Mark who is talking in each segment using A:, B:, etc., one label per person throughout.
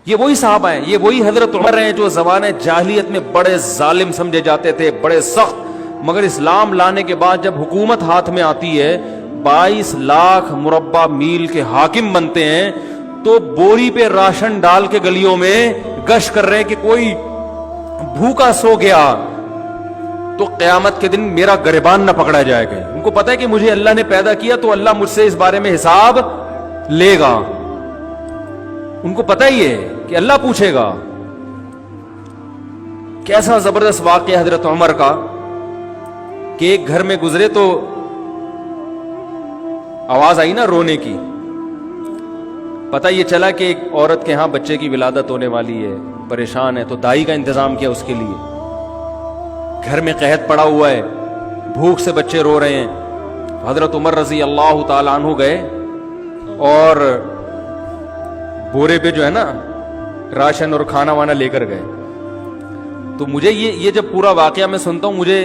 A: یہ وہی صحابہ ہیں, یہ وہی حضرت عمر ہیں جو زمانے جاہلیت میں بڑے ظالم سمجھے جاتے تھے, بڑے سخت, مگر اسلام لانے کے بعد جب حکومت ہاتھ میں آتی ہے 22 لاکھ مربع میل کے حاکم بنتے ہیں, تو بوری پہ راشن ڈال کے گلیوں میں گشت کر رہے ہیں کہ کوئی بھوکا سو گیا تو قیامت کے دن میرا گریبان نہ پکڑا جائے گا. ان کو پتا ہے کہ مجھے اللہ نے پیدا کیا تو اللہ مجھ سے اس بارے میں حساب لے گا. ان کو پتا ہی ہے کہ اللہ پوچھے گا. کیسا زبردست واقعہ حضرت عمر کا کہ ایک گھر میں گزرے تو آواز آئی نا رونے کی. پتہ یہ چلا کہ ایک عورت کے ہاں بچے کی ولادت ہونے والی ہے, پریشان ہے, تو دائی کا انتظام کیا اس کے لیے. گھر میں قحط پڑا ہوا ہے, بھوک سے بچے رو رہے ہیں. حضرت عمر رضی اللہ تعالی عنہ گئے اور بورے پہ جو ہے نا راشن اور کھانا وانا لے کر گئے. تو مجھے یہ جب پورا واقعہ میں سنتا ہوں, مجھے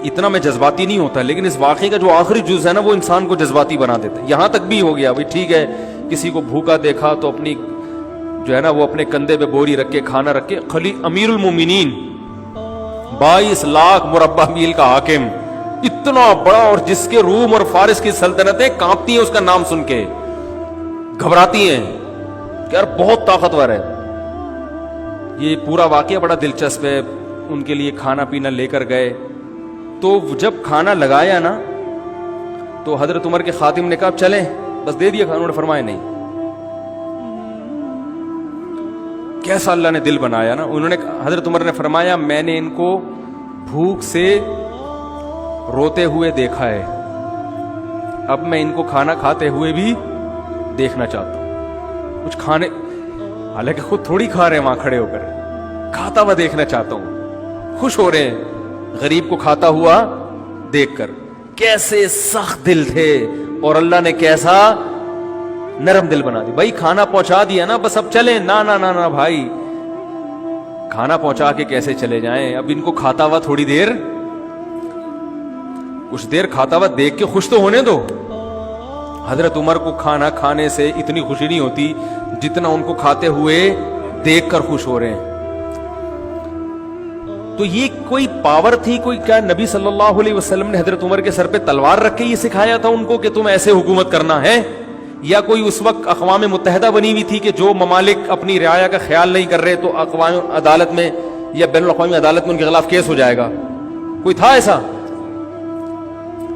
A: اتنا میں جذباتی نہیں ہوتا, لیکن اس واقعے کا جو آخری جز ہے نا وہ انسان کو جذباتی بنا دیتا ہے. یہاں تک بھی ہو گیا بھائی ٹھیک ہے, کسی کو بھوکا دیکھا تو اپنی جو ہے نا وہ اپنے کندھے پہ بوری رکھ کے کھانا رکھ کے, امیر المومنین 22 لاکھ مربع میل کا حاکم, اتنا بڑا, اور جس کے روم اور فارس کی سلطنتیں کانپتی ہیں اس کا نام سن کے, گھبراتی ہیں کہ یار بہت طاقتور ہے. یہ پورا واقعہ بڑا دلچسپ ہے. ان کے لیے کھانا پینا لے کر گئے, تو جب کھانا لگایا نا تو حضرت عمر کے خادم نے کہا چلیں بس دے دیا کھانا. انہوں نے فرمایا نہیں. کیسا اللہ نے دل بنایا نا. انہوں نے, حضرت عمر نے فرمایا میں نے ان کو بھوک سے روتے ہوئے دیکھا ہے, اب میں ان کو کھانا کھاتے ہوئے بھی دیکھنا چاہتا ہوں. کچھ کھانے, حالانکہ خود تھوڑی کھا رہے ہیں وہاں کھڑے ہو کر, کھاتا ہوا دیکھنا چاہتا ہوں. خوش ہو رہے ہیں غریب کو کھاتا ہوا دیکھ کر. کیسے سخت دل تھے, اور اللہ نے کیسا نرم دل بنا دی. بھائی کھانا پہنچا دیا نا بس اب چلیں. نا نا نا نا بھائی, کھانا پہنچا کے کیسے چلے جائیں, اب ان کو کھاتا ہوا تھوڑی دیر, کچھ دیر کھاتا ہوا دیکھ کے خوش تو ہونے دو. حضرت عمر کو کھانا کھانے سے اتنی خوشی نہیں ہوتی جتنا ان کو کھاتے ہوئے دیکھ کر خوش ہو رہے ہیں. تو یہ کوئی پاور تھی, کوئی کیا نبی صلی اللہ علیہ وسلم نے حضرت عمر کے سر پہ تلوار رکھ کے یہ سکھایا تھا ان کو کہ تم ایسے حکومت کرنا ہے, یا کوئی اس وقت اقوام متحدہ بنی ہوئی تھی کہ جو ممالک اپنی رعایا کا خیال نہیں کر رہے تو اقوام عدالت میں یا بین الاقوامی عدالت میں ان کے خلاف کیس ہو جائے گا, کوئی تھا ایسا؟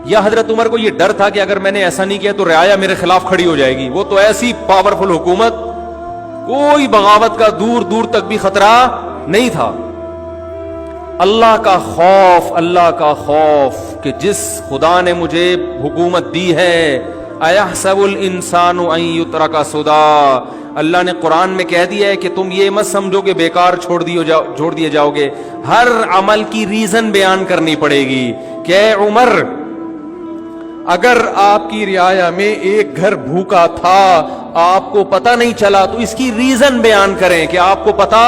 A: یا حضرت عمر کو یہ ڈر تھا کہ اگر میں نے ایسا نہیں کیا تو رعایا میرے خلاف کھڑی ہو جائے گی؟ وہ تو ایسی پاورفل حکومت, کوئی بغاوت کا دور دور تک بھی خطرہ نہیں تھا. اللہ کا خوف, اللہ کا خوف کہ جس خدا نے مجھے حکومت دی ہے, اَيَحْسَبُ الْإِنسَانُ أَن يُتْرَكَ سُدًى, اللہ نے قرآن میں کہہ دیا ہے کہ تم یہ مت سمجھو کہ بیکار چھوڑ دیے جاؤ گے. ہر عمل کی ریزن بیان کرنی پڑے گی کہ اے عمر, اگر آپ کی رعایا میں ایک گھر بھوکا تھا آپ کو پتہ نہیں چلا تو اس کی ریزن بیان کریں کہ آپ کو پتہ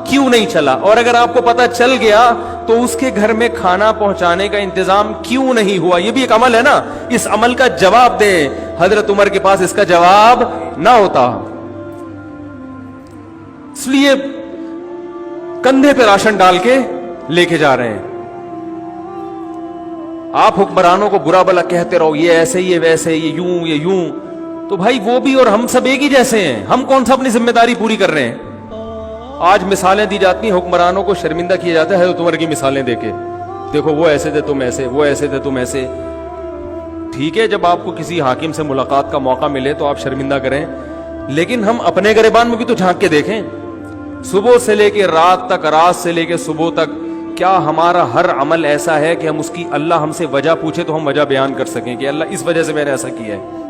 A: کیوں نہیں چلا, اور اگر آپ کو پتہ چل گیا تو اس کے گھر میں کھانا پہنچانے کا انتظام کیوں نہیں ہوا. یہ بھی ایک عمل ہے نا, اس عمل کا جواب دیں. حضرت عمر کے پاس اس کا جواب نہ ہوتا, اس لیے کندھے پہ راشن ڈال کے لے کے جا رہے ہیں. آپ حکمرانوں کو برا بلا کہتے رہو, یہ ایسے یہ ویسے, یہ یوں یہ یوں, تو بھائی وہ بھی اور ہم سب ایک ہی جیسے ہیں. ہم کون سا اپنی ذمہ داری پوری کر رہے ہیں؟ آج مثالیں دی جاتی ہیں, حکمرانوں کو شرمندہ کیا جاتا ہے حضرت عمر کی مثالیں دے کے, دیکھو وہ ایسے تھے تم ایسے, وہ ایسے تھے تم ایسے. ٹھیک ہے, جب آپ کو کسی حاکم سے ملاقات کا موقع ملے تو آپ شرمندہ کریں, لیکن ہم اپنے گریبان میں بھی تو جھانک کے دیکھیں. صبح سے لے کے رات تک, رات سے لے کے صبح تک, کیا ہمارا ہر عمل ایسا ہے کہ ہم اس کی اللہ ہم سے وجہ پوچھے تو ہم وجہ بیان کر سکیں کہ اللہ اس وجہ سے میں نے ایسا کیا ہے؟